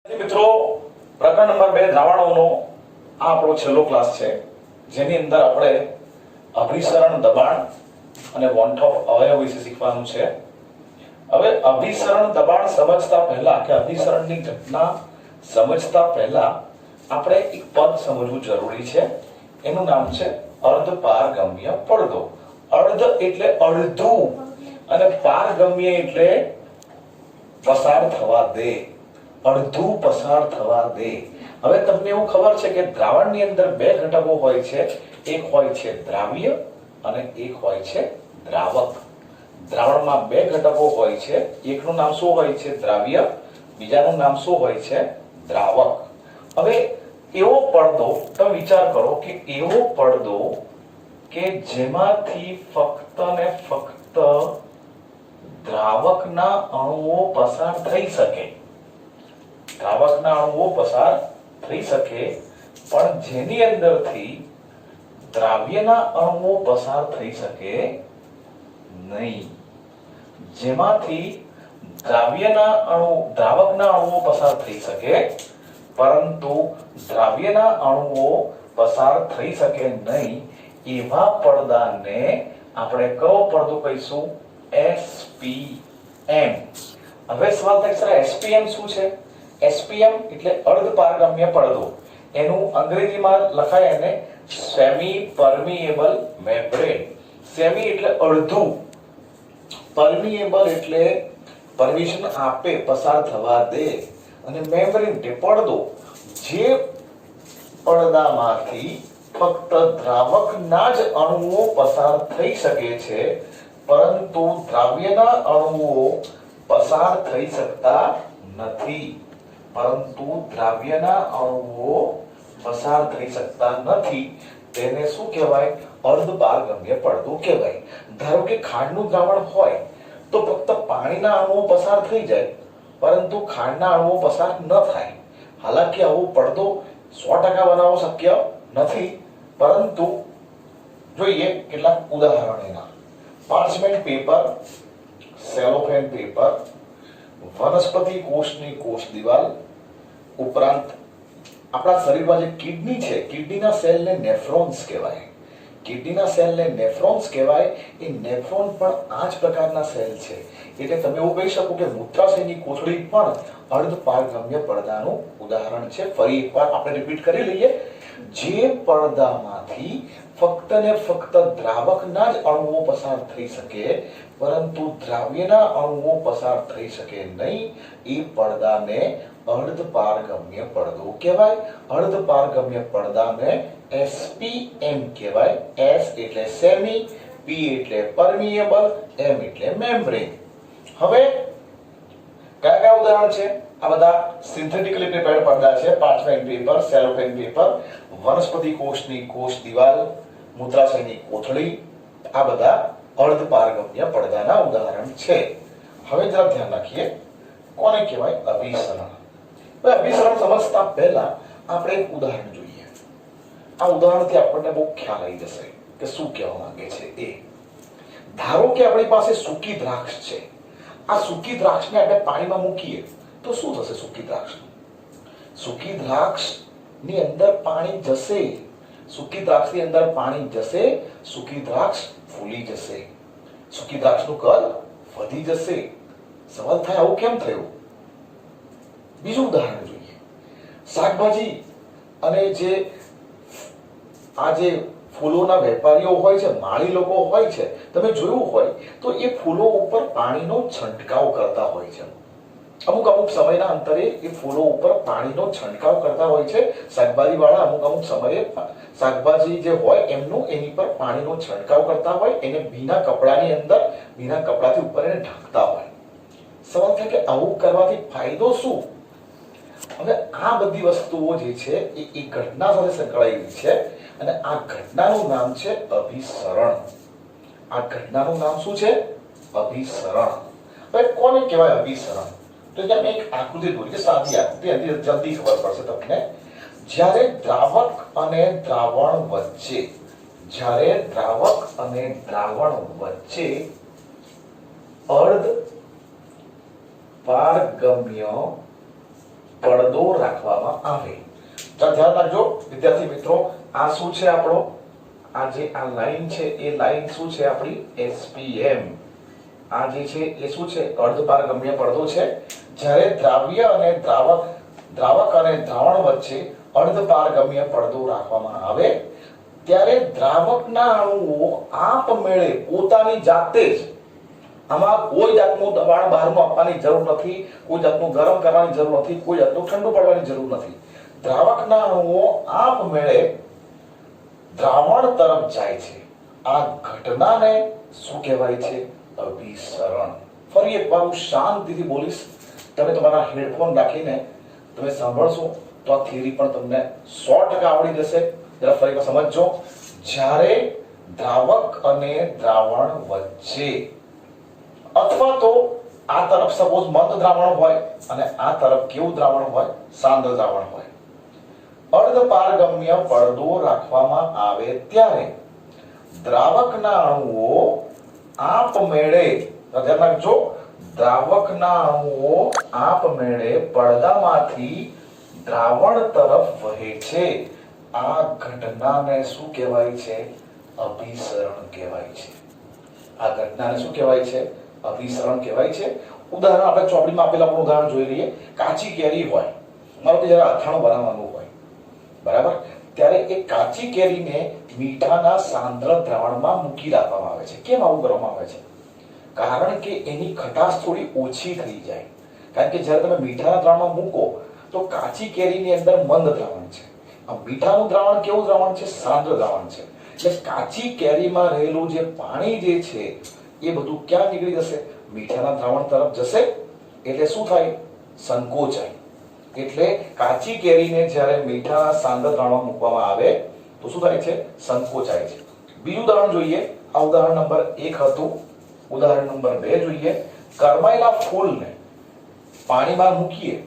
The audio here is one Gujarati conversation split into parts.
મિત્રો પ્રકરણ નંબર 2 દ્રાવણોનો આ આપણો છેલ્લો ક્લાસ છે, જેની અંદર આપણે અભિસરણ દબાણ અને વોન્ટ ઓફ અવયવ વિશે શીખવાનું છે. હવે અભિસરણ દબાણ સમજતા પહેલા કે અભિસરણની ઘટના સમજતા પહેલા આપણે એક પદ સમજવું જરૂરી છે. એનું નામ છે અર્ધપારગમ્ય પડદો. અર્ધ એટલે અડધું અને પારગમ્ય એટલે પસાર થવા દે, અડધું પસાર થવા દે. હવે તમને એવું ખબર છે કે દ્રાવણની અંદર બે ઘટકો હોય છે, એક હોય છે દ્રાવ્ય અને એક હોય છે દ્રાવક. દ્રાવણમાં બે ઘટકો હોય છે, એકનું નામ શું હોય છે? દ્રાવ્ય. બીજાનું નામ શું હોય છે? દ્રાવક. હવે એવો પડદો, તમે વિચાર કરો કે એવો પડદો કે જેમાંથી ફક્ત ને ફક્ત દ્રાવકના અણુઓ પસાર થઈ શકે, દ્રાવકના અણુઓ પસાર થઈ શકે, પણ જેની અંદરથી દ્રાવ્યના અણુઓ પસાર થઈ શકે નહીં. જેમાંથી દ્રાવકના અણુઓ પસાર થઈ શકે પરંતુ દ્રાવ્યના અણુઓ પસાર થઈ શકે નહીં, એવા પડદાને આપણે કયો પડદો કહીશું? SPM. હવે સવાલ થાય સર SPM શું છે? SPM એટલે અર્ધપારગમ્ય પડદો. એનું અંગ્રેજીમાં લખાય એને સેમી પરમિએબલ મેમ્બ્રેન. સેમી એટલે અડધું, પરમિએબલ એટલે પરમિશન આપે, પસાર થવા દે, અને મેમ્બ્રેન એટલે પડદો. જે પડદામાંથી ફક્ત દ્રાવકના જ અણુઓ પસાર થઈ શકે છે પરંતુ દ્રાવ્યના અણુઓ પસાર થઈ શકતા નથી. તેને શું કહેવાય? અર્ધપારગમ્ય પડદો કહેવાય. ધારો કે ખાંડનું દ્રાવણ હોય તો ફક્ત પાણીના અણુઓ પસાર થઈ જાય પરંતુ ખાંડના અણુઓ પસાર ન થાય. હાલાકી આવો પડદો 100% બનાવવો શક્ય નથી, પરંતુ જોઈએ કેટલાક ઉદાહરણ એના. પાર્ચમેન્ટ પેપર, સેલોફેન પેપર, વનસ્પતિ કોષની કોષ દિવાલ, ઉપરાંત આપણા શરીરમાં જે કિડની છે, કિડનીના સેલને નેફ્રોન્સ કહેવાય. કિડનીના સેલને નેફ્રોન્સ કહેવાય. એ નેફ્રોન પણ આ જ પ્રકારના સેલ છે. એટલે તમે એવું કહી શકો કે મૂત્રાશયની કોથળી પણ અર્ધપારગમ્ય પડદાનું ઉદાહરણ છે. ફરી એકવાર આપણે રિપીટ કરી લઈએ. જે પડદામાંથી ફક્ત ને ફક્ત દ્રાવકના જ અણુઓ પસાર થઈ શકે પરંતુ દ્રાવ્યના અણુઓ પસાર થઈ શકે નહીં, એ પડદાને અર્ધપારગમ્ય પડદો કહેવાય. અર્ધપારગમ્ય પડદાને SPM કહેવાય. S એટલે સેમી, P એટલે પરમિએબલ, M એટલે મેમ્બ્રેન. હવે કયા કયા ઉદાહરણ છે? આ બધા સિન્થેટિકલી પ્રિપેર્ડ પડદા છે. પાર્ચમેન્ટ પેપર, સેલોફેન પેપર, વનસ્પતિ કોષની કોષ દિવાલ, મૂત્રાશયની કોથળી, આ બધા અર્ધપારગમ્ય પડદાના ઉદાહરણ છે. હવે જરા ધ્યાન રાખીએ, કોને કહેવાય? અભિસરણ. હવે અભિસરણ સમજતા પહેલા આપણે એક ઉદાહરણ જોઈએ. આ ઉદાહરણથી આપણને બહુ ખ્યાલ આવી જશે કે શું કહેવા માંગે છે એ. ધારો કે આપણી પાસે સૂકી દ્રાક્ષ છે. આ સૂકી દ્રાક્ષને આપણે પાણીમાં મૂકીએ તો શું થશે? સૂકી દ્રાક્ષની અંદર પાણી જશે, સૂકી દ્રાક્ષની અંદર પાણી જશે, સૂકી દ્રાક્ષ ફૂલી જશે, સૂકી દ્રાક્ષનું કદ વધી જશે. સવાલ થાય આવું કેમ થયું? બીજું ઉદાહરણ જોઈએ. શાકભાજી અને આ જે ફૂલોના વેપારીઓ હોય છે, માળી લોકો હોય છે, તમે જોયું હોય તો એ ફૂલો ઉપર પાણીનો છંટકાવ કરતા હોય છે. અમુક સમયના અંતરે એ ફૂલો ઉપર પાણીનો છંટકાવ કરતા હોય છે. શાકભાજી વાળા અમુક સમયે શાકભાજી જે હોય એમનું એની પર પાણીનો છંટકાવ કરતા હોય, એને ભીના કપડાથી ઉપર એને ઢાંકતા હોય. સવાલ થાય કે આવું કરવાથી ફાયદો શું? હવે આ બધી વસ્તુઓ જે છે એ ઘટના સાથે સંકળાયેલી છે અને આ ઘટનાનું નામ છે અભિસરણ. આ ઘટનાનું નામ શું છે? અભિસરણ. હવે કોને કહેવાય અભિસરણ? તો મેં એક આકૃતિ દોરી છે, સાદી આકૃતિ, જલ્દી ખબર પડશે તમને. જ્યારે દ્રાવક અને દ્રાવણ વચ્ચે અર્ધ પારગમ્ય પડદો રાખવામાં આવે. ધ્યાન રાખજો વિદ્યાર્થી મિત્રો, આ શું છે આપણો, આ જે આ લાઈન છે એ લાઈન શું છે આપણી એસપીએમ. આ જે છે એ શું છે, અર્ધપારગમ્ય પડદો છે. જ્યારે દ્રાવ્ય અને દ્રાવક અને દ્રાવણ વચ્ચે અર્ધપારગમ્ય પડદો રાખવામાં આવે ત્યારે દ્રાવકના અણુઓ આપમેળે પોતાની જાતે જ, આમાં કોઈ જાતનું દબાણ બહારનું આપવાની જરૂર નથી, કોઈ જાતનું ગરમ કરવાની જરૂર નથી, કોઈ જાતનું ઠંડુ પડવાની જરૂર નથી. દ્રાવકના અણુઓ આપમેળે દ્રાવણ તરફ જાય છે. આ ઘટનાને શું કહેવાય છે, અભિસરણ. ફરી એકવાર હું શાંતિથી બોલીશ, તમે તમારા હેડફોન રાખીને તમે સાંભળશો તો આ થિયરી પણ તમને 100% આવડી જશે. જરા ફરી એકવાર સમજજો. જ્યારે દ્રાવક અને દ્રાવણ વચ્ચે, અથવા તો આ તરફ સપોઝ મંદ દ્રાવણ હોય અને આ તરફ કેવું દ્રાવણ હોય, સાંદ્ર દ્રાવણ હોય, અર્ધપારગમ્ય પડદો રાખવામાં આવે ત્યારે દ્રાવકના અણુઓ આપમેળે, ધ્યાન રાખજો, દ્રાવકના અણુઓ આપમેળે પડદામાંથી દ્રાવણ તરફ વહે છે. આ ઘટનાને શું કહેવાય છે, અભિસરણ કહેવાય છે. આ ઘટનાને શું કહેવાય છે, અભિસરણ કહેવાય છે. ઉદાહરણ આપણે ચોપડીમાં આપેલા આપણું ઉદાહરણ જોઈ લઈએ. કાચી કેરી હોય, મારો કે જરા અથાણું બનાવવાનું હોય, બરાબર, ત્યારે એ કાચી કેરીને મીઠાના સાંદ્ર દ્રાવણમાં મૂકી રાખવામાં આવે છે. કેમ આવું કરવામાં આવે છે? કારણ કે એની ખટાશ થોડી ઓછી થઈ જાય. કારણ કે જ્યારે તમે મીઠાના દ્રાવણમાં મૂકો તો કાચી કેરીની અંદર મંદ દ્રાવણ છે, આ મીઠાનું દ્રાવણ કેવું દ્રાવણ છે, સાંદ્ર દ્રાવણ છે. એટલે કાચી કેરીમાં રહેલું જે પાણી જે છે એ બધું ક્યાં નીકળી જશે, મીઠાના દ્રાવણ તરફ જશે. એટલે શું થાય, સંકોચાય. એટલે કાચી કેરીને જ્યારે મીઠાના સાંદ્ર દ્રાવણમાં મૂકવામાં આવે તો શું થાય છે, સંકોચાય છે. બીજું ઉદાહરણ જોઈએ. આ ઉદાહરણ નંબર 1 હતું. ઉદાહરણ નંબર 2 જોઈએ. કરમાયેલા ફૂલને પાણીમાં મૂકીએ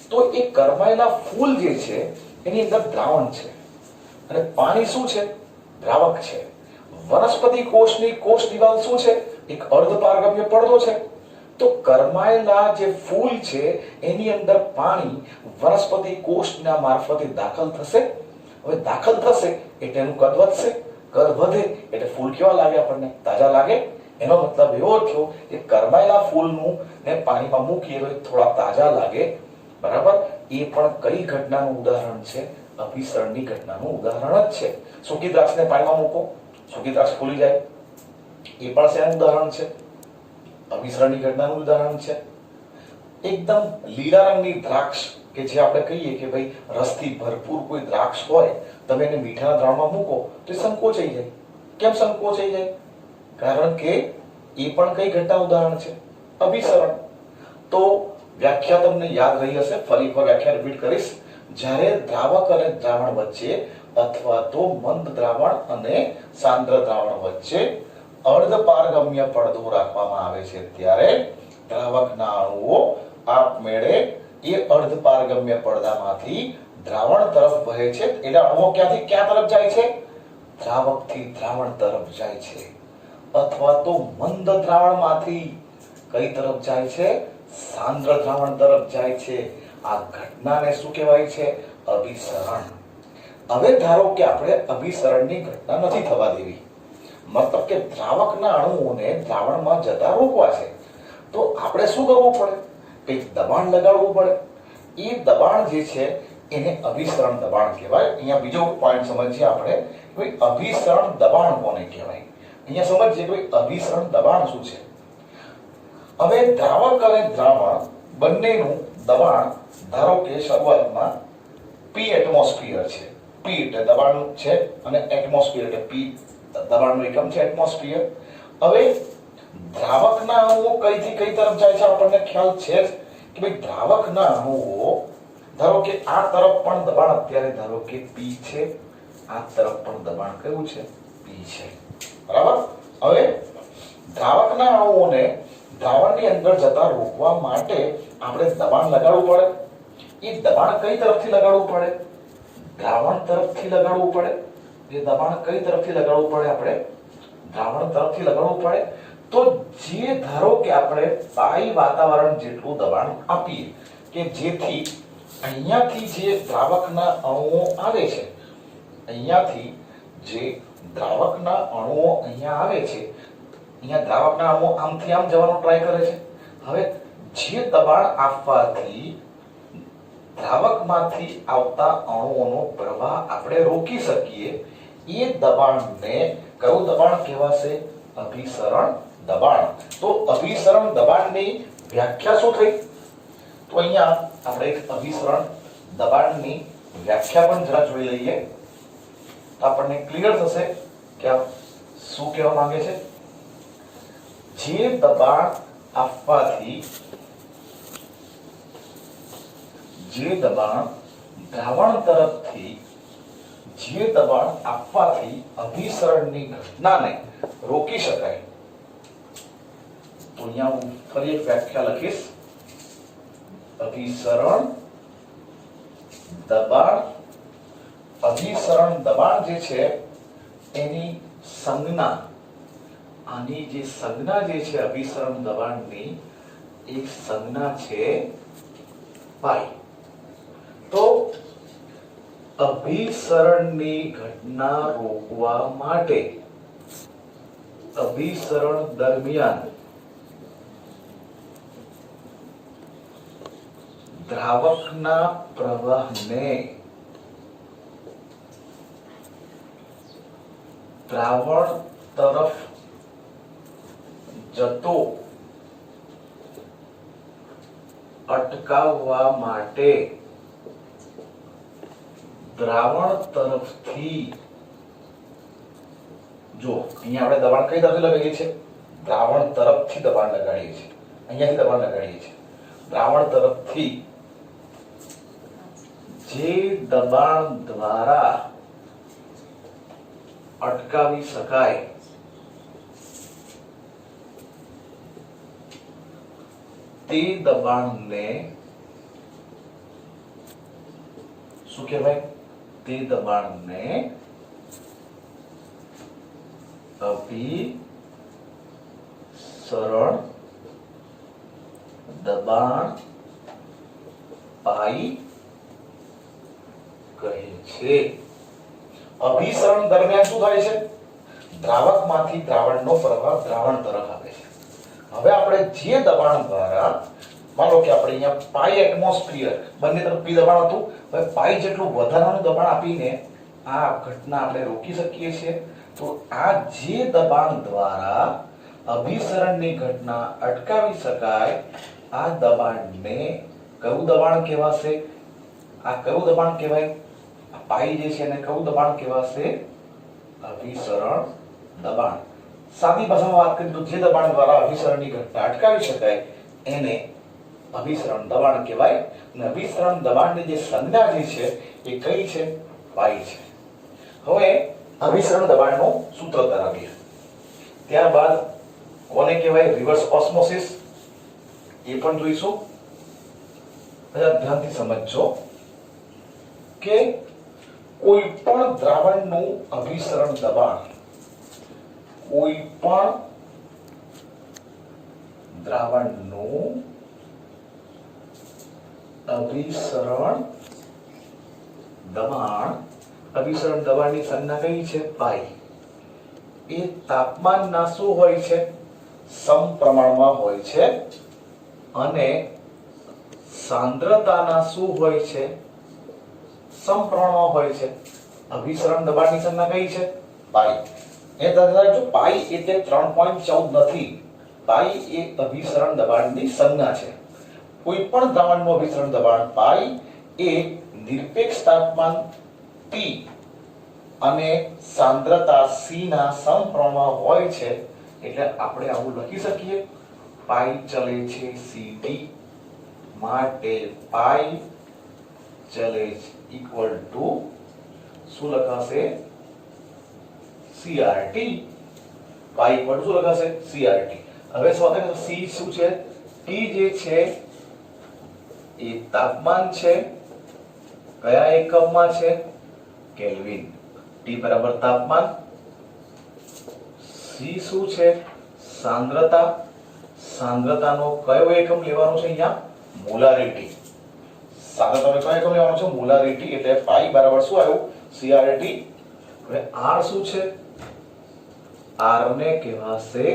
તો એ કરમાયેલા ફૂલ જે છે એની અંદર દ્રાવણ છે અને પાણી શું છે, દ્રાવક છે. વનસ્પતિ કોષની કોષ દિવાલ શું છે, એક અર્ધપારગમ્ય પડદો છે. તો કરમાયેલા જે ફૂલ છે એની અંદર પાણી વનસ્પતિ કોષના મારફતે દાખલ થશે. હવે દાખલ થશે એટલે એનું કદ વધશે. કદ વધે એટલે ફૂલ કેવા લાગે, આપણને તાજા લાગે. એનો મતલબ એવો થયો કે કરમાયેલા ફૂલનું ને પાણીમાં મૂકીએ તો થોડા તાજા લાગે, બરાબર. એ પણ કઈ ઘટનાનું ઉદાહરણ છે, અભિસરણની ઘટનાનું ઉદાહરણ જ છે. સૂકી દ્રાક્ષને પાણીમાં મૂકો, સૂકી દ્રાક્ષ ફૂલી જાય, એ પણ શેનું ઉદાહરણ છે, અભિસરણની ઘટનાનું ઉદાહરણ છે. એકદમ લીલા રંગની દ્રાક્ષ કે જે આપણે કહીએ કે ભાઈ રસથી ભરપૂર કોઈ દ્રાક્ષ હોય, તમે એને મીઠાના દ્રાવણમાં મૂકો તો સંકોચાઈ જાય. કેમ સંકોચાઈ જાય? કારણ કે એ પણ કઈ ઘટનાનું ઉદાહરણ છે, અભિસરણ. તો વ્યાખ્યા તમને યાદ રહી હશે, ફરી એકવાર વ્યાખ્યા રિપીટ કરીશ. જ્યારે દ્રાવક અને દ્રાવણ વચ્ચે અથવા તો મંદ દ્રાવણ અને સાંદ્ર દ્રાવણ વચ્ચે અર્ધપારગમ્ય પડદો રાખવામાં આવે છે ત્યારે દ્રાવકના અણુઓ આપમેળે એ અર્ધપારગમ્ય પડદામાંથી દ્રાવણ તરફ વહે છે. એટલે અણુઓ ક્યાંથી ક્યાં તરફ જાય છે, દ્રાવકથી દ્રાવણ તરફ જાય છે. અથવા તો મંદ દ્રાવણમાંથી કઈ તરફ જાય છે, સાંદ્ર દ્રાવણ તરફ જાય છે. આ ઘટનાને શું કહેવાય છે, અભિસરણ. હવે ધારો કે આપણે અભિસરણની ઘટના નથી થવા દેવી, મતલબ કે દ્રાવકના અણુઓને દ્રાવણમાં જતા રોકવા છે, તો આપણે શું કરવું પડે, કંઈક દબાણ લગાડવું પડે. એ દબાણ જે છે એને અભિસરણ દબાણ કહેવાય. અહીંયા બીજો પોઈન્ટ સમજીએ આપણે, કોઈ અભિસરણ દબાણ કોને કહેવાય. અહીંયા સમજીએ કોઈ અભિસરણ દબાણ શું છે. હવે દ્રાવક અને દ્રાવણ બંનેનું દબાણ ધારો કે શરૂઆતમાં P એટમોસ્ફિયર છે. P એટલે દબાણ છે અને એટમોસ્ફિયર એટલે P દબાણનું એકમ છે, એટમોસ્ફિયર. હવે દ્રાવકના અણુઓ કઈથી કઈ તરફ જાય છે, આપણને ખ્યાલ છે કે ભાઈ દ્રાવકના અણુઓ ધારો કે આ તરફ પણ દબાણ અત્યારે ધારો કે P છે, આ તરફ પણ દબાણ કયું છે, P છે, બરાબર. હવે દ્રાવકના અણુઓને દ્રાવણની અંદર જતા રોકવા માટે આપણે દબાણ લગાડવું પડે. એ દબાણ કઈ તરફથી લગાડવું પડે, દ્રાવણ તરફથી લગાડવું પડે. એ દબાણ કઈ તરફથી લગાડવું પડે, આપણે દ્રાવણ તરફથી લગાડવું પડે. તો જે ધારો કે આપણે પાઈ વાતાવરણ જેટલું દબાણ આપીએ કે જેથી અહીંયાથી જે દ્રાવકના અણુઓ આવે છે, અહીંયાથી જે દ્રાવકના અણુઓ અહીંયા આવે છે, અહીંયા દ્રાવકના અણુઓ આમથી આમ જવાનો ટ્રાય કરે છે. હવે જે દબાણ આપવાથી દ્રાવકમાંથી આવતા અણુઓનો પ્રવાહ આપણે રોકી શકીએ, એ દબાણને કયું દબાણ કહેવાશે? અભિસરણ દબાણ. તો અભિસરણ દબાણની વ્યાખ્યા શું થઈ? તો અહીંયા આપણે એક અભિસરણ દબાણની વ્યાખ્યા પણ જરા જોઈ લઈએ તો આપણને ક્લિયર થશે કે આ શું કહેવા માંગે છે. જે દબાણ આપવાથી દ્રાવણ તરફથી જે દબાણ આપવાથી અભિસરણની ઘટનાને રોકી શકાય. તો અહીંયા હું ફરી એક વ્યાખ્યા લખીશ. અભિસરણ દબાણ, અભિસરણ દબાણ જે છે એની સંજ્ઞા, આની જે સંજ્ઞા જે છે અભિસરણ દબાણની, એક સંજ્ઞા છે પાઈ. તો અભિસરણની ઘટના રોકવા માટે અભિસરણ દરમિયાન દ્રાવકના પ્રવાહને દ્રાવણ તરફ જતો અટકાવવા માટે દ્રાવણ તરફથી, જો અહીંયા આપણે દબાણ કઈ તરફથી લગાડીએ છીએ? દ્રાવણ તરફથી દબાણ લગાડીએ છીએ, અહીંયાથી દબાણ લગાડીએ છીએ. દ્રાવણ તરફથી જે દબાણ દ્વારા અટકાવી શકાય તે દબાણને શું કહેવાય? તે દબાણને અભિસરણ દબાણ પાઈ કહે છે. અભિસરણ દરમિયાન શું થાય છે? દ્રાવકમાંથી દ્રાવણનો પ્રવાહ દ્રાવણ તરફ આવે છે. હવે આપણે જે દબાણ દ્વારા, માનો કે આપણે અહીંયા પાઈ એટમોસ્ફિયર, બંને તરફ પી દબાણ હતું, હવે પાઈ જેટલું વધારાનું દબાણ આપીને આ ઘટના આપણે રોકી શકીએ છીએ. તો આ જે દબાણ દ્વારા અભિસરણની ઘટના અટકાવી શકાય, આ દબાણને કયું દબાણ કહેવાશે? આ કયું દબાણ કહેવાય? આ પાઈ જે છે એને કયું દબાણ કહેવાશે? અભિસરણ દબાણ. સાદી ભાષામાં વાત કરીએ તો જે દબાણ દ્વારા અભિસરણની ઘટના અટકાવી શકાય એને અભિસરણ દબાણ કહેવાય. અને અભિસરણ દબાણની જે સંજ્ઞા જે છે એ કઈ છે? પાઈ છે. હવે અભિસરણ દબાણનું સૂત્ર કરાવીએ. ત્યારબાદ કોને કહેવાય? રિવર્સ ઓસ્મોસિસ, એ પણ જોઈશું. ધ્યાનથી સમજજો કે કોઈ પણ દ્રાવણનું અભિસરણ દબાણ, કોઈ પણ દ્રાવણનું અભિસરણ દબાણ, અભિસરણ દબાણની સંજ્ઞા કઈ છે? પાઈ. એ તાપમાનના શું હોય છે? સમપ્રમાણમાં હોય છે. અને સાંદ્રતાના શું હોય છે? સમપ્રમાણમાં હોય છે. અભિસરણ દબાણની સંજ્ઞા કઈ છે? પાઈ. એ દાદા પાઈ એટલે 3.14 નથી. પાઈ એ અભિસરણ દબાણની સંજ્ઞા છે. કોઈ પણ દ્રાવણનું અભિસરણ દબાણ પાઈ એ નિરપેક્ષ તાપમાન T અને સાંદ્રતા C ના સમપ્રમાણમાં હોય છે. એટલે આપણે આવું લખી શકીએ, પાઈ ચલે છે CT માટે પાઈ ચલે ઇક્વલ ટુ શું લખાશે? CRT. પાઈ ઇક્વલ ટુ શું લખાશે? CRT. હવે શું થાય? C શું છે? T જે છે એ તાપમાન છે. કયા એકમમાં છે? કેલ્વિન. T બરાબર તાપમાન. C શું છે? સાંદ્રતા. સાંદ્રતાનો કયો એકમ લેવાનો છે અહીંયા? મોલારિટી. C સાદા તમે કયો એકમ લેવાનો છે? મોલારિટી. એટલે પાઈ બરાબર શું આવ્યું? CRAT. હવે R શું છે? R ને કહેવાશે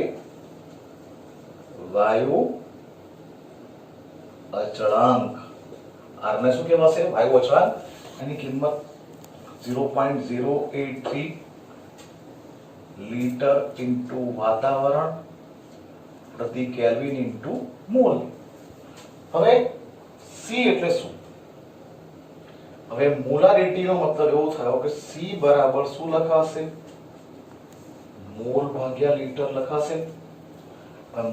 વાયુ અચળાંક. R ને શું કહેવાશે? વાયુ અચળાંક. એની કિંમત 0.083 લીટર ઇન્ટુ વાતાવરણ પ્રતિ કેલ્વિન ઇન્ટુ મોલ. હવે C એટલે શું? હવે મોલારિટી નો મતલબ એવો થયો કે C બરાબર શું લખાશે? મોલ ભાગ્યા લીટર લખાશે.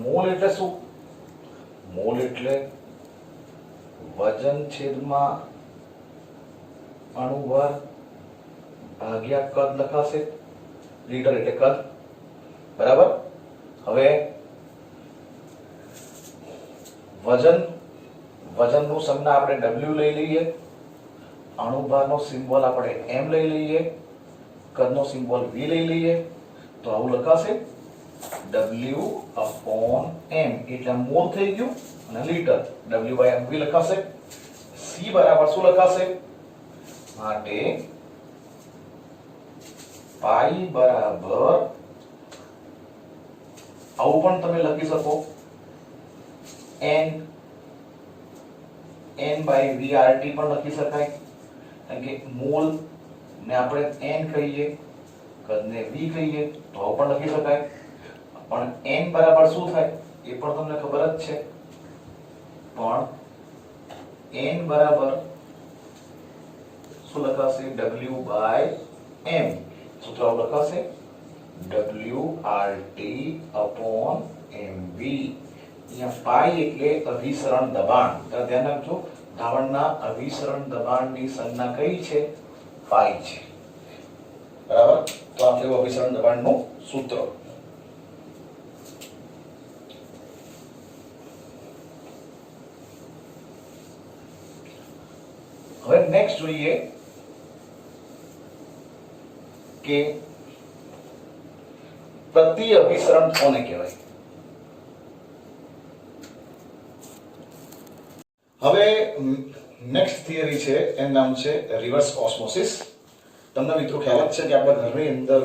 મોલ એટલે શું? મોલ એટલે વજન છેદમાં અણુભાર ભાગ્યા કદ લખાશે. લીટર એટલે કદ. બરાબર. હવે વજનનું સંજ્ઞા આપણે W લઈ લઈએ, અણુભારનો સિમ્બોલ આપણે M લઈ લઈએ, કદનો સિમ્બોલ V લઈ લઈએ, તો આવું લખાશે W/M એટલે મોલ થઈ ગયું અને લીટર W/mv લખાશે. C બરાબર શું લખાશે? માટે પાઈ બરાબર આવું પણ તમે લખી શકો N/VRT પણ લખી શકાય. કારણ કે મોલ ને આપણે N કહીએ, કદને V કહીએ, તો આવું પણ લખી શકાય. પણ N બરાબર શું થાય એ પણ તમને ખબર જ છે. પણ N બરાબર શું લખાશે? W/m. સૂત્ર આવું લખાશે WRT/mv. અહીંયા પાઈ એટલે અભિસરણ દબાણ. ધ્યાન રાખજો, દ્રાવણના અભિસરણ દબાણની સંજ્ઞા કઈ છે? પાઈ છે. બરાબર. તો આ થયું અભિસરણ દબાણનું સૂત્ર. હવે નેક્સ્ટ જોઈએ કે પ્રતિ અભિસરણ કોને કહેવાય? હવે નેક્સ્ટ થિયરી છે, એનું નામ છે રિવર્સ ઓસ્મોસિસ. તમને મિત્રો ખ્યાલ જ છે કે આપણા ઘરની અંદર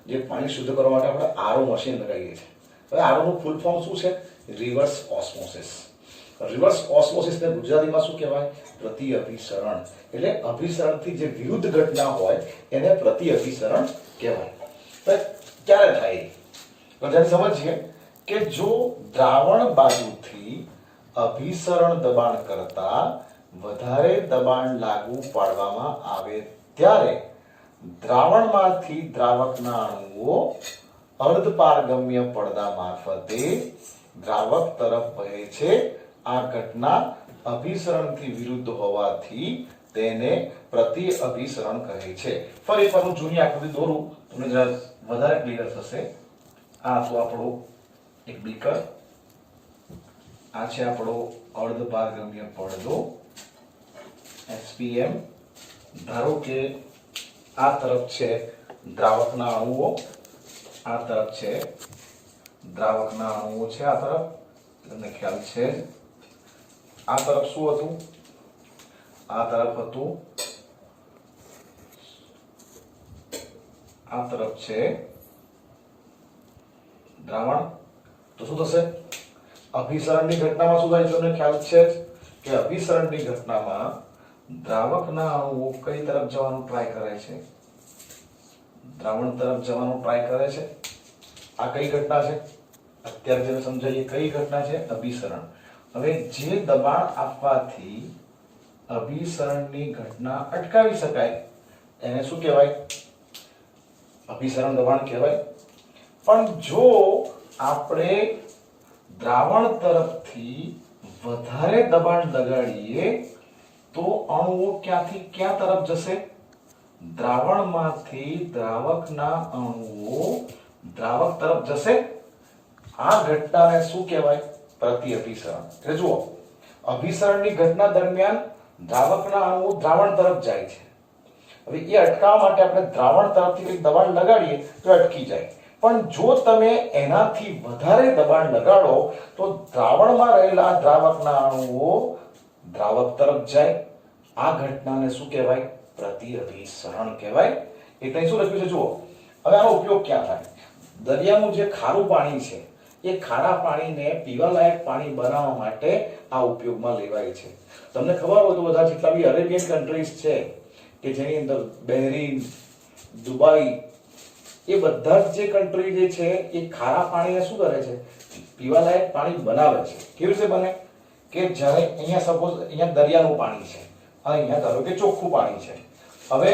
જે પાણી શુદ્ધ કરવા માટે આપણે આરઓ મશીન લગાવીએ છીએ. હવે આરઓ નું ફૂલ ફોર્મ શું છે? Reverse osmosis. રિવર્સ ઓસ્મોસિસ ને ગુજરાતીમાં શું કહેવાય? પ્રતિ અભિસરણ. એટલે અભિસરણથી જે વિરુદ્ધ ઘટના હોય એને પ્રતિ અભિસરણ કહેવાય. તો ક્યારે થાય? તો સમજીએ કે જો દ્રાવણ બાજુથી અભિસરણ દબાણ કરતા વધારે દબાણ લાગુ પાડવામાં આવે ત્યારે દ્રાવણમાંથી દ્રાવકના અણુઓ અર્ધપારગમ્ય પડદા મારફતે દ્રાવક તરફ વહે છે. આ ઘટના અભિસરણથી વિરુદ્ધ હોવાથી તેને પ્રતિ અભિસરણ કહે છે. ફરી એક વાર હું જૂની આકૃતિ દોરું તમને જરા વધારે ક્લિયર થશે. આ તો આપણો એક બીકર, આ છે આપણો અર્ધપારગમ્ય પડદો SPM. ધારો કે આ તરફ છે દ્રાવકના અણુઓ, આ તરફ છે દ્રાવકના અણુઓ છે. આ તરફ તમને ખ્યાલ છે. આ તરફ શું હતું? આ તરફ હતું, આ તરફ છે દ્રાવણ. તો શું થશે? અભિસરણની ઘટનામાં શું થાય છે? તમને ખ્યાલ છે કે અભિસરણની ઘટનામાં દ્રાવકના અણુઓ કઈ તરફ જવાનું ટ્રાય કરે છે? દ્રાવણ તરફ જવાનું ટ્રાય કરે છે. આ કઈ ઘટના છે? અત્યારે જેને સમજાવીએ કઈ ઘટના છે? અભિસરણ. હવે જે દબાણ આપવાથી અભિસરણની ઘટના અટકાવી શકાય એને શું કહેવાય? અભિસરણ દબાણ કહેવાય. પણ જો આપણે દ્રાવણ તરફથી વધારે દબાણ લગાડીએ તો અણુઓ ક્યાંથી ક્યાં તરફ જશે? દ્રાવણમાંથી દ્રાવકના અણુઓ દ્રાવક તરફ જશે. આ ઘટનાને શું કહેવાય? પ્રતિ અભિસરણ. એટલે જુઓ, અભિસરણની ઘટના દરમિયાન દ્રાવકના અણુઓ દ્રાવણ તરફ જાય છે. હવે એ અટકાવવા માટે આપણે દ્રાવણ તરફથી કંઈક દબાણ લગાડીએ તો અટકી જાય. પણ જો તમે એનાથી વધારે દબાણ લગાડો તો દ્રાવણમાં રહેલા દ્રાવકના અણુઓ દ્રાવક તરફ જાય આ ઘટનાને શું કહેવાય? પ્રતિઅભિસરણ કહેવાય. એટલે શું લખ્યું છે જુઓ. હવે આનો ઉપયોગ ક્યાં થાય? દરિયાનું જે ખારું પાણી છે એ ખારા પાણીને પીવાલાયક પાણી બનાવવા માટે આ ઉપયોગમાં લેવાય છે. તમને ખબર હોય તો બધા જેટલા બી અરેબિયન કન્ટ્રીઝ છે કે જેની અંદર બહેરીન, દુબઈ, એ બધા જ જે કન્ટ્રી જે છે એ ખારા પાણીને શું કરે છે? પીવાલાયક પાણી બનાવે છે. કેવી રીતે બને? કે જ્યારે અહીંયા સપોઝ અહીંયા દરિયાનું પાણી છે અને અહીંયા ધારો કે ચોખ્ખું પાણી છે. હવે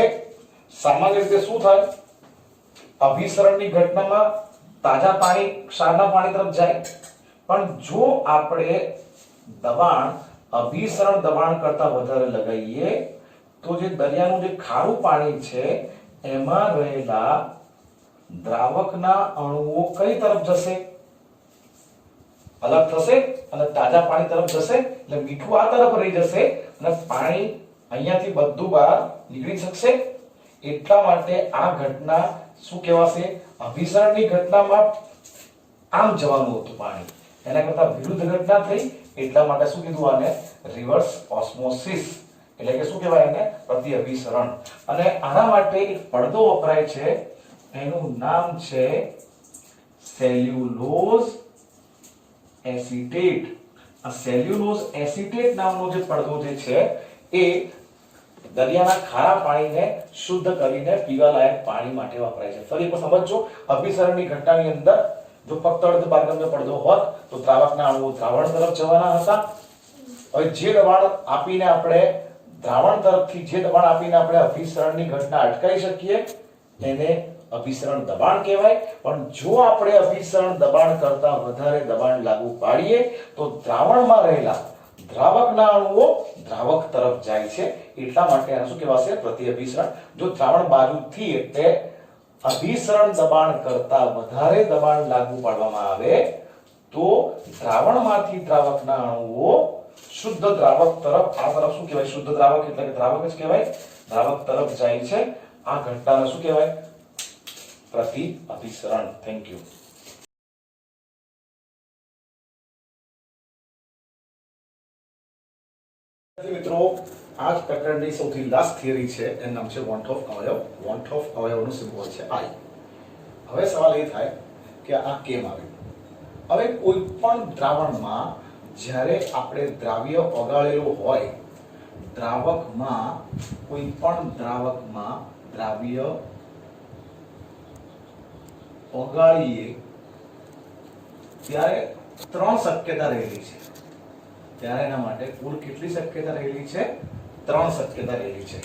સામાન્ય રીતે શું થાય? અભિસરણની ઘટનામાં તાજા પાણી ક્ષારના પાણી તરફ જાય, પણ જો આપણે દબાણ અભિસરણ દબાણ કરતા વધારે લગાવીએ તો જે દરિયાનું જે ખારું પાણી છે એમાં રહેલા દ્રાવકના અણુઓ કઈ તરફ જશે? અલગ થશે અને તાજા પાણી તરફ જશે. એટલે મીઠું આ તરફ રહી જશે અને પાણી અહીંયાથી બધું બહાર નીકળી શકશે. એટલા માટે આ ઘટના શું કહેવાશે? અભિસરણની ઘટનામાં આમ જવાનું હતું પાણી, એના કરતા વિરુદ્ધ ઘટના થઈ. એટલા માટે શું કીધું આને? Reverse osmosis. એટલે કે શું કહેવાય એને? પ્રતિઅભિસરણ. અને આના માટે એક પડદો વપરાય છે, એનું નામ છે સેલ્યુલોઝ એસિટેટ. આ સેલ્યુલોઝ એસિટેટ નામનો જે પડદો જે છે એ દરિયાના ખારા પાણીને શુદ્ધ કરીને પીવાલાયક પાણી માટે વપરાય છે. ફરી એકવાર સમજો. અભિસરણની ઘટનાની અંદર જો ફક્ત અર્ધ પારગમ્ય પડદો હોત તો દ્રાવકના અણુઓ દ્રાવણ તરફ જવાના હતા. હવે જે દબાણ આપીને આપણે દ્રાવણ તરફથી જે દબાણ આપીને આપણે અભિસરણની ઘટના અટકાવી શકીએ એને અભિસરણ દબાણ કહેવાય. પણ જો આપણે અભિસરણ દબાણ કરતા વધારે દબાણ લાગુ પાડીએ તો દ્રાવણમાં રહેલા દ્રાવકના અણુઓ દ્રાવક તરફ જાય છે. એટલા માટે એને શું કહેવાશે? પ્રતિઅભિસરણ. જો દ્રાવણ બાજુથી એટલે અભિસરણ દબાણ કરતા વધારે દબાણ લાગુ પાડવામાં આવે તો દ્રાવણમાંથી દ્રાવકના અણુઓ શુદ્ધ દ્રાવક તરફ, આ તરફ શું કહેવાય? શુદ્ધ દ્રાવક એટલે કે દ્રાવક જ કહેવાય, દ્રાવક તરફ જાય છે. આ ઘટનાને શું કહેવાય? પ્રતિઅભિસરણ. Thank you. મિત્રો, આ જ પ્રકરણની સૌથી લાસ્ટ થિયરી છે, એનું નામ છે વોન્ટ ઓફ અવયવ. વોન્ટ ઓફ અવયવનું સિમ્બોલ છે I. હવે સવાલ એ થાય કે આ કેમ આવ્યું? હવે કોઈ પણ દ્રાવણમાં જ્યારે આપણે દ્રાવ્ય ઓગાળેલો હોય, દ્રાવકમાં કોઈ પણ દ્રાવકમાં દ્રાવ્ય ઓગાળીએ ત્યારે ત્રણ શક્યતા રહેલી છે. ત્યારે એના માટે કુલ કેટલી શક્યતા રહેલી છે? ત્રણ શક્યતા રહેલી છે.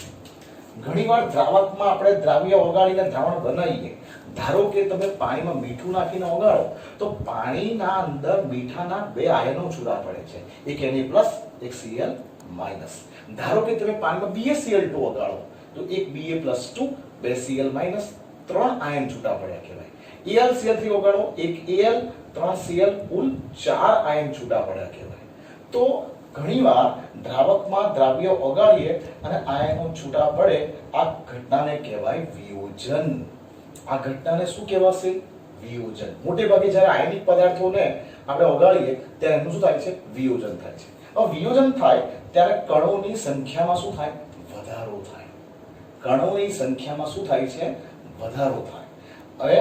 ઘણીવાર દ્રાવકમાં આપણે દ્રાવ્ય ઓગાળીને દ્રાવણ બનાવીએ. ધારો કે તમે પાણીમાં મીઠું નાખીને ઓગાળો તો પાણીના અંદર મીઠાના બે આયનો છૂટા પડે છે, એક Na+, એક Cl-. ધારો કે તમે પાણીમાં BaCl2 ઓગાળો તો એક Ba+2, બે Cl-, ત્રણ આયન છૂટા પડ્યા કહેવાય. AlCl3 ઓગાળો, એક Al, ત્રણ Cl, કુલ 4 આયન છૂટા પડ્યા કહેવાય. તો ઘણીવાર દ્રાવકમાં દ્રાવ્ય ઓગાળીએ અને આયનો છૂટા પડે, આ ઘટનાને કહેવાય વિયોજન. આ ઘટનાને શું કહેવાશે? વિયોજન. મોટે ભાગે જ્યારે આયનિક પદાર્થોને આપણે ઓગાળીએ ત્યારે એનું શું થાય છે? વિયોજન થાય છે. હવે વિયોજન થાય ત્યારે કણોની સંખ્યામાં શું થાય? વધારો થાય. કણોની સંખ્યામાં શું થાય છે? વધારો થાય. હવે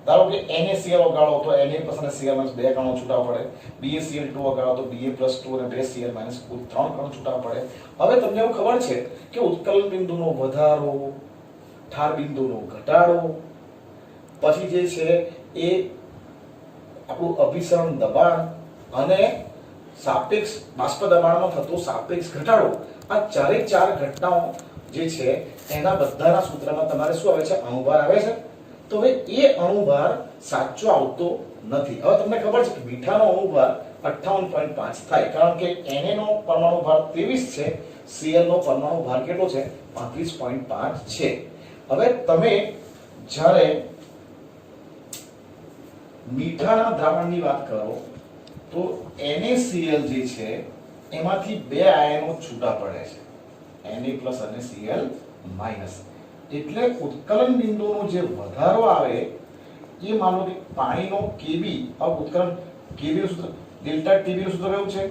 ધારો કે NaCl ઓગાળો તો Na+ અને Cl- બે કણો છૂટા પડે. BaCl2 ઓગાળો તો Ba+2 અને બે Cl- કુલ 3 કણો છૂટા પડે. હવે તમને એવું ખબર છે કે ઉત્કલન બિંદુનો વધારો, ઠાર બિંદુનો ઘટાડો, પછી જે છે એ આપણું અભિસરણ દબાણ અને સાપેક્ષ બાષ્પ દબાણમાં થતો સાપેક્ષ ઘટાડો, આ ચારે ચાર ઘટનાઓ જે છે એના બધાના સૂત્રમાં તમારે શું આવે છે? અણુભાર આવે છે. તો હવે એ અણુભાર સાચો આવતો નથી. હવે તમને ખબર છે કે મીઠાનો અણુભાર 58.5 થાય, કારણ કે Na નો પરમાણુ ભાર 23 છે, Cl નો પરમાણુ ભાર કેટલો છે? 35.5 છે. હવે તમે જ્યારે મીઠાના દ્રાવણની વાત કરો તો NaCl જે છે એમાંથી બે આયનો છૂટા પડે છે, Na+ અને Cl-. એટલે ઉત્કલન બિંદુનો જે વધારો આવે એ માનો કે પાણીનો Kb, આ ઉત્કલન Kb નું સૂત્ર ડેલ્ટા Tb નું સૂત્ર કેવું છે?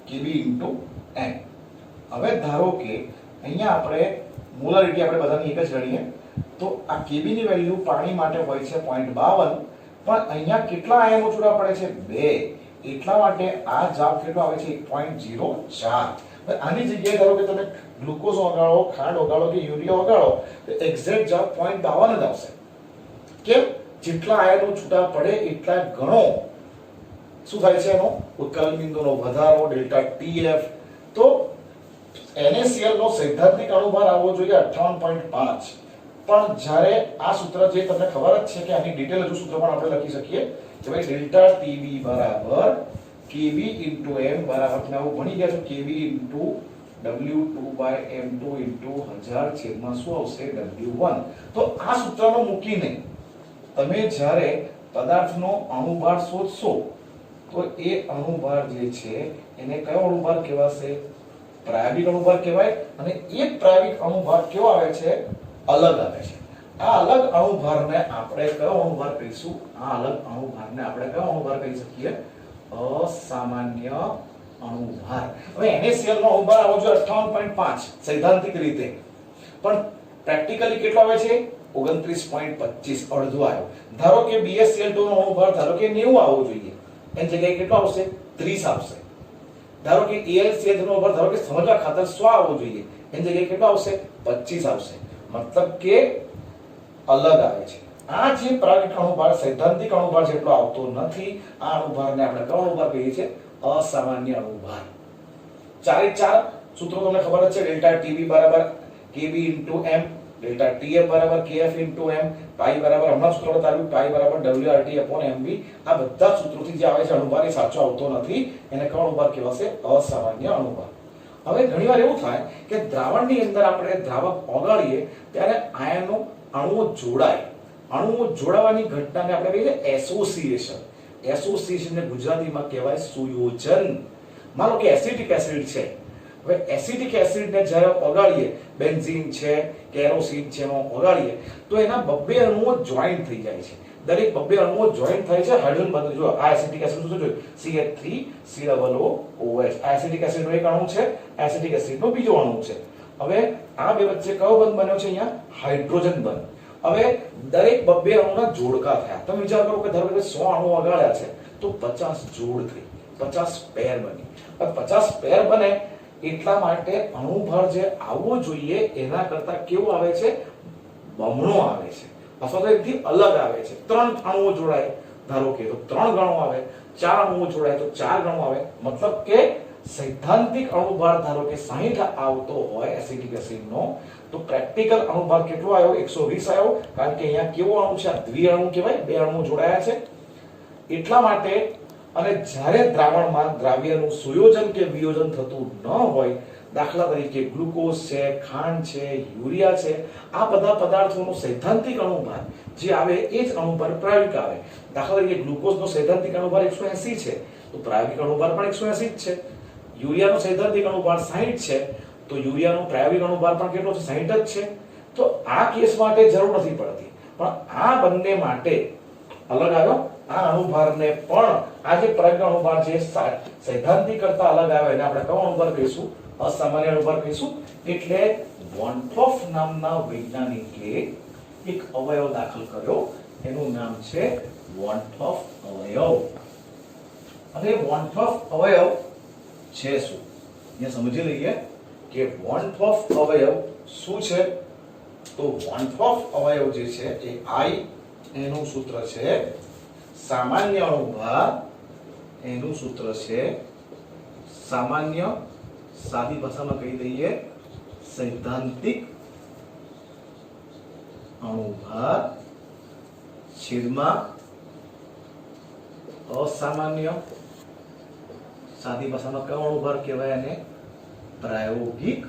Kb * n. હવે ધારો કે અહીંયા આપણે મોલારિટી આપણે બધાની એક જ ગણીએ તો આ Kb ની વેલ્યુ પાણી માટે હોય છે 0.52, પણ અહીંયા કેટલા આયનો છૂટા પડે છે 2, એટલા માટે આ જવાબ કેટલો આવે છે 1.04. આની જગ્યાએ ધારો કે તમે ગ્લુકોઝ ઓગાળો, ખાંડ ઓગાળો કે યુરિયા ઓગાળો તો એક્ઝેક્ટ જવાબ 0.52 જ આવશે. કેમ? જેટલા આયનો છૂટા પડે એટલા ગણો શું થાય છે એનો ઉત્કલન બિંદુનો વધારો ડેલ્ટા TF. તો NaCl નો સૈદ્ધાંતિક અણુભાર આવવો જોઈએ 58.5, પણ જ્યારે આ સૂત્ર જે તમને ખબર જ છે કે આની ડિટેલ હજુ સૂત્ર પણ આપણે લખી શકીએ કે ભાઈ ડેલ્ટા TB બરાબર Kb m બરાબર તમે આવું ભણી ગયા છો Kb W2/m2 1000 છેદમાં શું આવશે W1. તો આ સૂત્રનો મૂકીને તમે જ્યારે પદાર્થનો અણુભાર શોધશો તો એ અણુભાર જે છે એને કયો અણુભાર કહેવાશે? પ્રાયોગિક અણુભાર કહેવાય. અને એ પ્રાયોગિક અણુભાર કેવો આવે છે? અલગ આવે છે. આ અલગ અણુભારને આપણે કયો અણુભાર કહીશું? આ અલગ અણુભારને આપણે કયો અણુભાર કહી શકીએ? અસામાન્ય અણુભાર. હવે NaCl નો અણુભાર આવો જોઈએ 58.5 સૈદ્ધાંતિક રીતે, પણ પ્રેક્ટિકલી કેટલો આવે છે? 29.25, અડધો આવ્યો. ધારો કે BaCl2 નો અણુભાર ધારો કે 90 આવવો જોઈએ, એની જગ્યાએ કેટલો આવશે? 30 આવશે. ધારો કે AlCl નો અણુભાર ધારો કે સમજવા ખાતર 100 આવવો જોઈએ, એની જગ્યાએ કેટલો આવશે? 25 આવશે. મતલબ કે અલગ આવે છે. આ જે પ્રાયોગિક અણુભાર સૈદ્ધાંતિક અણુભાર જેટલો આવતો નથી. આ અણુભારને આપણે કયો અણુભાર કહીએ છીએ? અસામાન્ય અણુભાર. 4 સૂત્રો તમને ખબર જ છે. ડેલ્ટા TB બરાબર Kb m, ડેલ્ટા TF બરાબર Kf m, પાઈ બરાબર હમણાં સૂત્ર બતાવ્યું પાઈ બરાબર WRT/mv. આ બધા સૂત્રોથી જે આવે છે અણુભાર એ સાચો આવતો નથી. એને કયો અણુભાર કહેવાશે? અસામાન્ય અણુભાર. હવે ઘણીવાર એવું થાય કે દ્રાવણની અંદર આપણે દ્રાવક ઓગાળીએ ત્યારે આયનો અણુઓ જોડાય. અણુઓ જોડાવાની ઘટનાને આપણે કહીએ એસોસિએશન. એસોસિએશનને ગુજરાતીમાં કહેવાય સુયોજન. માનો કે એસિટિક એસિડ છે. હવે એસિટિક એસિડને જ્યારે ઓગાળીએ, બેન્ઝીન છે, કેરોસીન છે, એમાં ઓગાળીએ તો એના બબ્બે અણુઓ જોઈન્ટ થઈ જાય છે. દરેક બબ્બે અણુઓ જોઈન્ટ થાય છે, હાઇડ્રોજન બંધ. જો આ એસિટિક એસિડ શું જોયું? CH3COOH. આ એસિટિક એસિડનો એક અણુ છે, એસિટિક એસિડનો બીજો અણુ છે. હવે આ બે વચ્ચે કયો બંધ બન્યો છે? અહીંયા હાઇડ્રોજન બંધ. હવે દરેક બબ્બે અણુના જોડકા થયા. તમે વિચાર કરો કે ધારો કે 100 અણુ ઓગાળ્યા છે તો 50 જોડ થઈ, 50 પેર બની. હવે 50 પેર બને એટલા માટે અણુભાર જે આવવો જોઈએ એના કરતા કેવો આવે છે? બમણો આવે છે, અથવા તો એથી અલગ આવે છે. 3 અણુઓ જોડાય ધારો કે તો 3 ગણો આવે, 4 અણુઓ જોડાય તો 4 ગણો આવે. મતલબ કે સૈદ્ધાંતિક અણુભાર ધારો કે 60 આવતો હોય એસિટિક એસિડનો, તો પ્રેક્ટિકલ અણુભાર કેટલો આવ્યો? 120 આવ્યો. કારણ કે અહીંયા કેવો અણુ છે? દ્વિઅણુ કહેવાય, 2 અણુ જોડાયા છે એટલા માટે. અને જ્યારે દ્રાવણમાં દ્રાવ્યનું સુયોજન કે વિયોજન થતું ન હોય, દાખલા તરીકે ગ્લુકોઝ છે, ખાંડ છે, યુરિયા છે, આ બધા પદાર્થોનો સૈદ્ધાંતિક અણુભાર જે આવે એ જ અણુભાર પ્રાયોગિક આવે. દાખલા તરીકે ગ્લુકોઝનો સૈદ્ધાંતિક અણુભાર 180 છે તો પ્રાયોગિક અણુભાર પણ 180 જ છે. યુરિયાનો સૈદ્ધાંતિક અણુભાર 60 છે તો યુરિયાનો પ્રાયોગિક અણુભાર પણ કેટલો છે? 60 જ છે. તો આ કેસ માટે જરૂર નથી પડતી, પણ આ બંને માટે અલગ આવ્યો. આ અણુભારને પણ આ જે પ્રાયોગિક અણુભાર છે સૈદ્ધાંતિક કરતા અલગ આવે એને આપણે કયો અણુભાર કહીશું? અસામાન્ય અણુભાર કહીશું. એટલે વોન્ટોફ નામના વૈજ્ઞાનિકે એક અવયવ દાખલ કર્યો, એનું નામ છે વોન્ટોફ અવયવ. હવે વોન્ટોફ અવયવ છે શું? અહીંયા સમજી લઈએ કે વોન્ટોફ અવયવ શું છે. તો વોન્ટોફ અવયવ જે છે એ I એનું સૂત્ર છે સામાન્ય અણુભાર, એનું સૂત્ર છે સામાન્ય, સાદી ભાષામાં કહી દઈએ સૈદ્ધાંતિક અણુભાર છેદમાં અસામાન્ય, સાદી ભાષામાં કયો અણુભાર કહેવાય? એને પ્રાયોગિક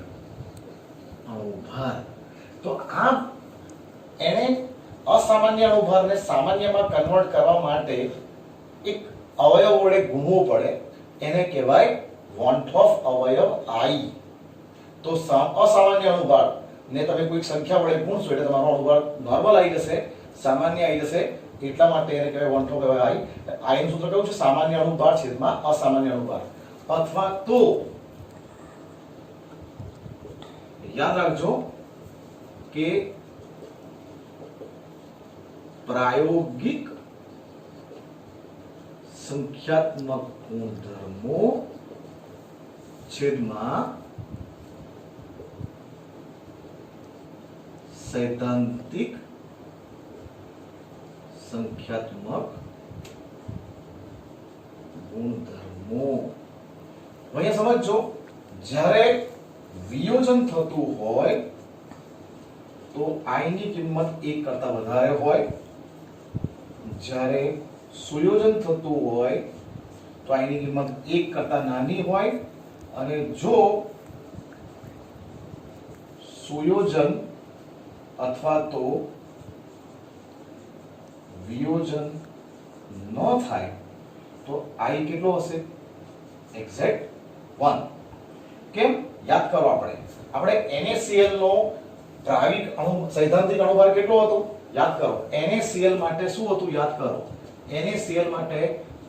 અણુભાર. તો આ એને અસામાન્ય અણુભારને સામાન્યમાં કન્વર્ટ કરવા માટે એક અવયવ વડે ગુણવો પડે, એને કહેવાય વોન્ટોફ અવયવ I. તો અસામાન્ય અણુભાર ને તમે કોઈ સંખ્યા વડે ગુણશો એટલે તમારો અણુભાર નોર્મલ આવી જશે, સામાન્ય આવી જશે. એટલા માટે એને કહેવાય વોન્ટોફ અવયવ I. I નું સૂત્ર કેવું છે? સામાન્ય અણુભાર છેદમાં અસામાન્ય અણુભાર. અથવા તો યાદ રાખજો કે પ્રાયોગિક સંખ્યાત્મક ગુણધર્મો છેદમાં સૈદ્ધાંતિક સંખ્યાત્મક ગુણધર્મો. અહીંયા સમજો, જ્યારે વિયોજન થતું હોય તો i ની કિંમત 1 કરતા વધારે હોય, જ્યારે સુયોજન થતું હોય તો i ની કિંમત 1 કરતા નાની હોય, અને જો સુયોજન અથવા તો વિયોજન ન થાય તો i કેટલો હશે? એક્ઝેક્ટ 1. કેમ? યાદ કરો, આપણે NaCl નો પ્રાયોગિક અણુ સૈદ્ધાંતિક અણુભાર કેટલો હતો? યાદ કરો. NaCl માટે શું હતું? યાદ કરો. NaCl માટે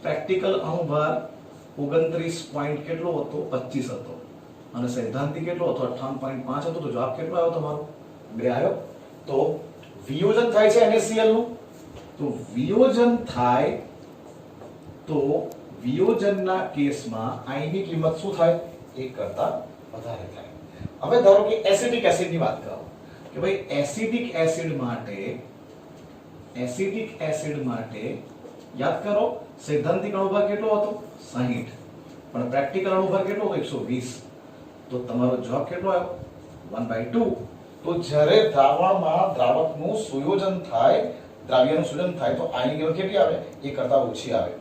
પ્રેક્ટિકલ અણુભાર 29 પોઈન્ટ કેટલો હતો? 25 હતો, અને સૈદ્ધાંતિક કેટલો હતો? 58.5 હતો. તો જવાબ કેટલો આવ્યો તમારો? 2 આવ્યો. તો વિયોજન થાય છે NaCl નું, તો વિયોજન થાય તો વિયોજનના કેસમાં i ની કિંમત શું થાય? 1 કરતા વધારે થાય. હવે ધારો કે એસિડિક એસિડની વાત કરો કે ભાઈ એસિડિક એસિડ માટે યાદ કરો, સૈદ્ધાંતિક અણુભાર કેટલો હતો? 60, પણ પ્રેક્ટિકલ અણુભાર કેટલો હતો? 120. તો તમારો જવાબ કેટલો આવ્યો? 1/2. તો જ્યારે દ્રાવણમાં દ્રાવકનું સુયોજન થાય, દ્રાવ્યનું સુયોજન થાય તો i ની કિંમત કેટલી આવે? 1 કરતા ઓછી આવે.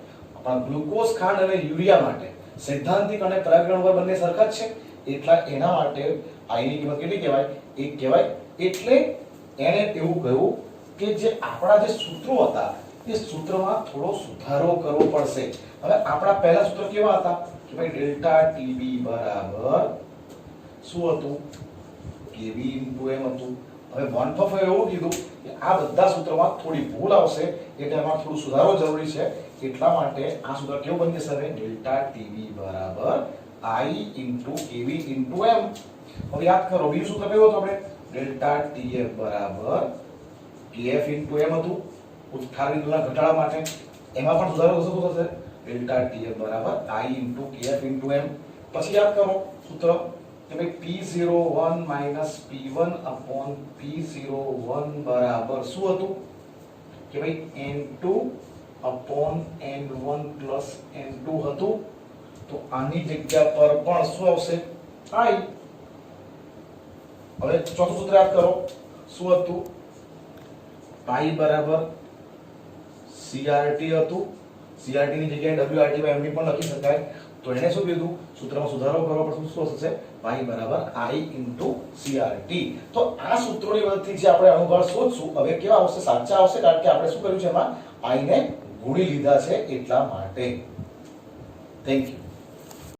પણ ગ્લુકોઝ, ખાંડ અને યુરિયા માટે સૈદ્ધાંતિક અને પ્રાયોગિક અણુભાર બંને સરખા જ છે, એટલા એના માટે i ની કિંમત કેટલી કહેવાય? 1 કહેવાય. એટલે એને એવું કહ્યું કે જે આપણા જે સૂત્રો હતા એ સૂત્રમાં થોડો સુધારો કરવો પડશે. હવે આપણા પહેલા સૂત્ર કેવા હતા કે ભાઈ ડેલ્ટા ટીબી બરાબર શું હતું? કેવી ઇન્ટુ એમ હતું. હવે વનફફે એવું કીધું કે આ બધા સૂત્રોમાં થોડી ભૂલ આવશે, એટલે એમાં થોડું સુધારો જરૂરી છે. એટલા માટે આ સૂત્ર કેવું બની જશે? હવે ડેલ્ટા ટીબી બરાબર i ઇન્ટુ કેવી ઇન્ટુ એમ. હવે યાદ કરો, બીજું સૂત્ર કયું હતું આપણે? ડેલ્ટા ટીએફ બરાબર કેએફ ઇન્ટુ એમ હતું, ઉત્થાન બિંદુના ઘટાડા માટે. એમાં પણ સુધારો થશે. શું થશે? ડેલ્ટા ટીએફ બરાબર i into KF into M. પછી યાદ કરો સૂત્ર કે ભાઈ P01 minus P1 upon P01 બરાબર શું હતું? કે ભાઈ N2 upon N1 plus N2 હતું. તો આની જગ્યા પર પણ શું આવશે? i. હવે ચોથું સૂત્ર યાદ કરો, શું હતું? પાઈ બરાબર CRT હતું. CRT ની જગ્યાએ WRT/mv પણ લખી શકાય. તો એને શું કીધું? સૂત્રમાં સુધારો કરવા પડશે. શું થશે? પાઈ બરાબર i ઇન્ટુ CRT. તો આ સૂત્રોની મદદથી જે આપણે અણુભાર શોધશું, હવે કેવા આવશે? સાચા આવશે, કારણ કે આપણે શું કર્યું છે? એમાં i ને ગુણી લીધા છે એટલા માટે. Thank you.